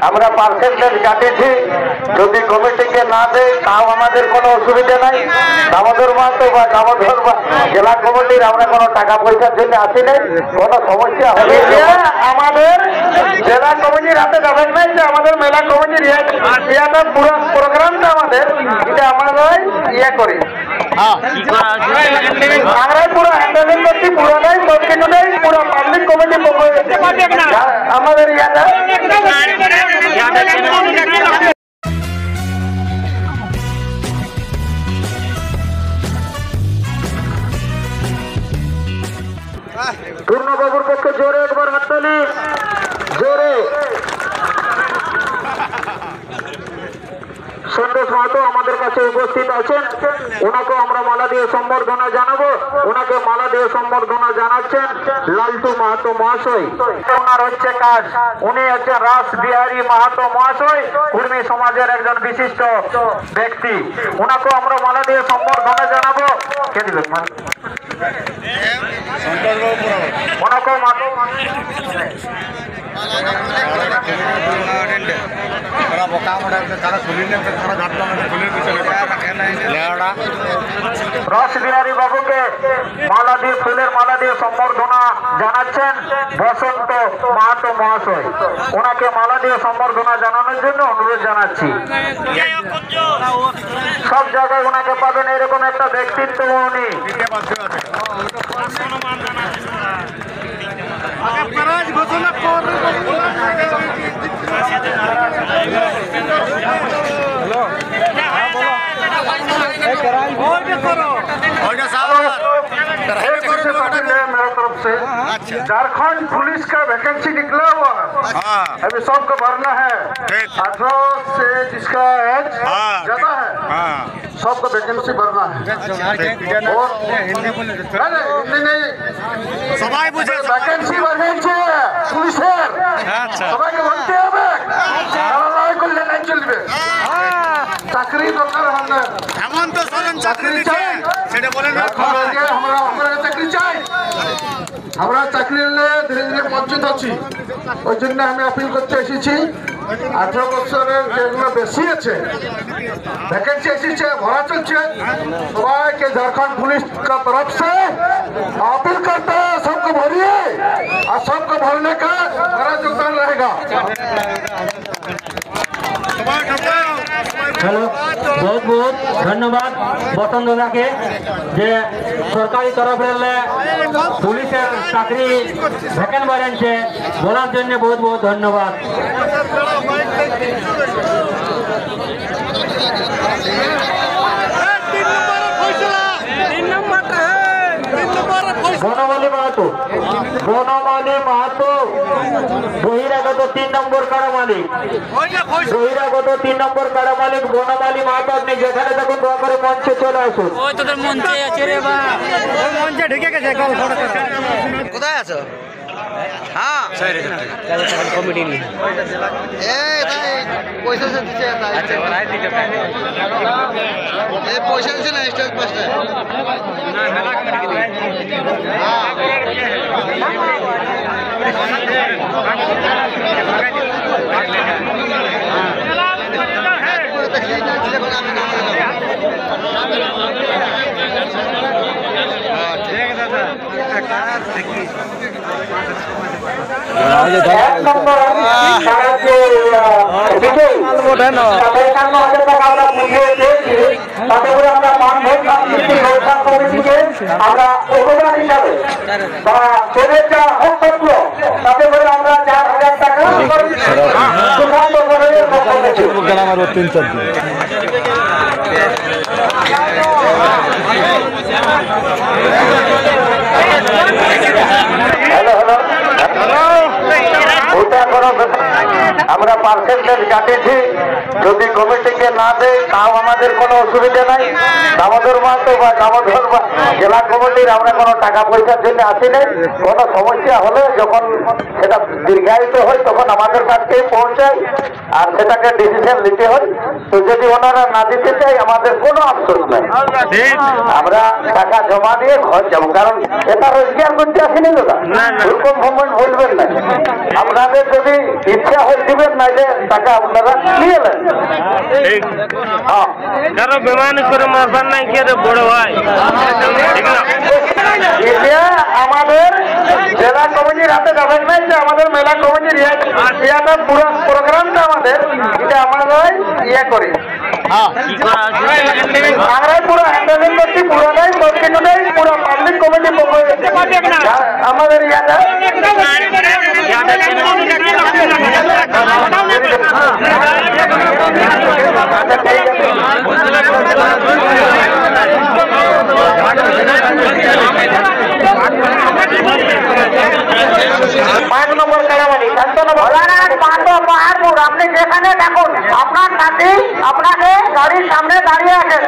আমরা পার্সেন্টেজ কাটিয়েছি, যদি কমিটিকে না দেয় তাও আমাদের কোনো অসুবিধা নাই। দামোদর মাহাতো বা দামোদর জেলা কমিটির আমরা কোনো টাকা পয়সার জন্য আসি নাই, কোনো সমস্যা হবে আমাদের জেলা কমিটির হাতে যাবেন নাই। যে আমাদের মেলা কমিটির ইয়াটা পুরো প্রোগ্রামটা আমাদের এটা আমাদের ইয়ে করি, আমরাই পুরো হ্যান্ডেলিং করছি, পুরোটাই সব কিছুটাই পুরো পাবলিক কমিটি আমাদের ইয়াটা। পূর্ণবাবুর পক্ষে জোরে একবার হাততালি, জোরে। সন্তোষ মাহাতো আমাদের কাছে উপস্থিত আছেন, ওনাকে আমরা মালা দিয়ে সম্বর্ধনা জানাবো। ওনাকে মালা দিয়ে সম্বর্ধনা জানাচ্ছেন লালটু মাহাতো মহাশয়। ওনার হচ্ছে কাজ, উনি হচ্ছে রাস বিহারী মাহাতো মহাশয়, কুর্মী সমাজের একজন বিশিষ্ট ব্যক্তি। ওনাকে আমরা মালা দিয়ে সম্বর্ধনা জানাবো। কে দিবেন? ওনাকে রস বিহারী বাবুকে মালা দিয়ে ফুলের মালা দিয়ে সম্বর্ধনা জানাচ্ছেন বসন্ত মাহাতো মহাশয়। ওনাকে মালা দিয়ে সম্বর্ধনা জানানোর জন্য অনুরোধ জানাচ্ছি। সব জায়গায় ওনাকে পাবেন, এরকম একটা ব্যক্তিত্ব উনি। मेरा तरफ से झारखंड पुलिस का वैकेंसी निकला हुआ है, अभी सबको भरना है। 18 से जिसका एज ज्यादा है सबको वैकेंसी भरना है। और हिंदी नहीं वैकेंसी भरना पुलिस सबाई भरते হবে, করলে নাই চলবে। চাকরি দরকার আমাদের, এমন তো চাকরি চাই সেটা বলেন না। আমরা চাকরি চাই, আমরা চাকরি নিয়ে ধীরে ধীরে বঞ্চিত আছি। ওই জন্য আমি আপিল করতে এসেছি 18 বছরের যেগুলো বেশি আছে वैकेंसी এসেছে, ভরা চলছে। সবাইকে झारखंड पुलिस का तरफ से अपील करते हैं सबको भरिए और सबको भरने का बड़ा योगदान रहेगा। হ্যালো, বহুত বহুত ধন্যবাদ বসন্ত দাকে যে সরকারি তরফে পুলিশের চাকরি ভ্যাকেন্ট বাড়াচ্ছে বলার জন্য বহুত বহুত ধন্যবাদ। বনমালী মাহাতো, বনমালী মাহাতো বহিরাগত 3 নম্বর কারা মালিক, বহিরাগত 3 নম্বর কারা মালিক বনমালী মাহাতো। আপনি যেখানে থাকুন দয়া করে মঞ্চে চলে আসুন। কোথায় আছো? হ্যাঁ কমিটি নিয়ে পয়সা দিচ্ছে, পয়সা দিচ্ছে না স্টেজ পাশে। আমরা অবদান হিসাবে বা শুভেচ্ছা হস্তপত্র তাতে করে আমরা 4000 টাকা সুকান্ত বনের পক্ষ থেকে আমার 3-4 দিন। হ্যালো হ্যালো হ্যালো ওটা কোনো ব্যাপার না। আমরা পার্সেন্টেজ কাটিয়েছি, যদি কমিটিকে না দেয় তাও আমাদের কোনো অসুবিধা নাই। দামোদর মাহাতো বা দামোদর বা জেলা কমিটির আমরা কোনো টাকা পয়সার জন্য আসি নাই। কোনো সমস্যা হলে যখন সেটা দীর্ঘায়িত হয় তখন আমাদের কাছে পৌঁছায় আর সেটাকে ডিসিশন নিতে হয়। তো যদি ওনারা না দিতে চাই আমাদের কোনো আফসোস নাই, আমরা টাকা জমা দিয়ে ঘর যাবো। কারণ এটা রোজগার করতে আসেনি দাদা, ওরকম ভ্রমণ বলবেন না। আপনাদের যদি ইচ্ছা হয় দিবেন, নাইলে টাকা আপনারা নিয়ে নেন। কারো বেমানি করে মরবার নাই কি রে বড় ভাই, এটা আমাদের জেলা কমিটির হাতে যাবেন না, যে আমাদের মেলা কমিটির ইয়াটা পুরো প্রোগ্রামটা আমাদের এটা আমরা ইয়ে করি, আমরা পুরো হ্যান্ডেলিং করছি। পুরোটাই প্রত্যেকটাই পুরো পাবলিক কমিটি আমাদের ইয়াটা পাঁচ নম্বর কারামানি পাহাড়পুর। আপনি যেখানে দেখুন আপনার সাথী আপনাকে গাড়ির সামনে দাঁড়িয়ে আছেন,